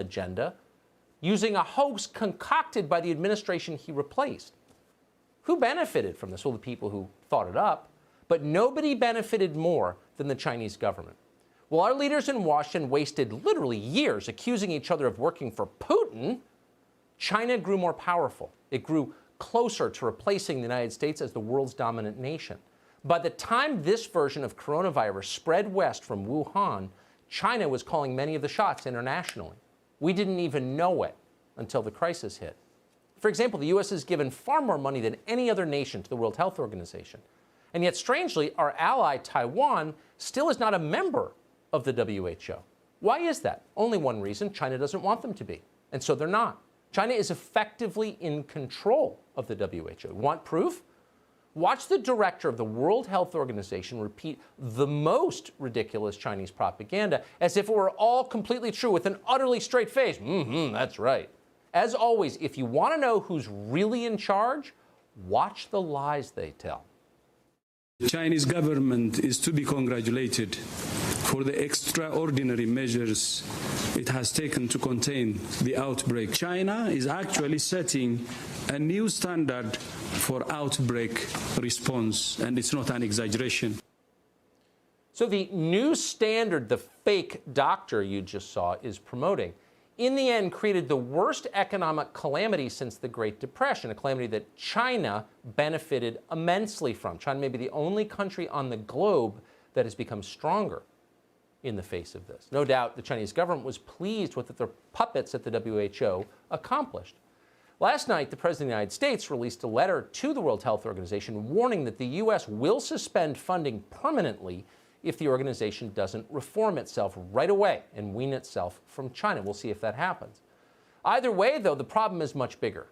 agenda using a hoax concocted by the administration he replaced. Who benefited from this? Well, the people who thought it up, but nobody benefited more than the Chinese government. While our leaders in Washington wasted literally years accusing each other of working for Putin, China grew more powerful. It grew closer to replacing the United States as the world's dominant nation. By the time this version of coronavirus spread west from Wuhan, China was calling many of the shots internationally. We didn't even know it until the crisis hit. For example, the U.S. has given far more money than any other nation to the World Health Organization. And yet, strangely, our ally Taiwan still is not a member of the WHO. Why is that? Only one reason: China doesn't want them to be. And so they're not. China is effectively in control of the WHO. Want proof? Watch the director of the World Health Organization repeat the most ridiculous Chinese propaganda as if it were all completely true with an utterly straight face. That's right. As always, if you want to know who's really in charge, watch the lies they tell. The Chinese government is to be congratulated for the extraordinary measures it has taken to contain the outbreak. China is actually setting a new standard for outbreak response, and it's not an exaggeration. So the new standard the fake doctor you just saw is promoting, in the end, created the worst economic calamity since the Great Depression, a calamity that China benefited immensely from. China may be the only country on the globe that has become stronger in the face of this. No doubt the Chinese government was pleased with what their puppets at the WHO accomplished. Last night, the President of the United States released a letter to the World Health Organization warning that the U.S. will suspend funding permanently if the organization doesn't reform itself right away and wean itself from China. We'll see if that happens. Either way, though, the problem is much bigger.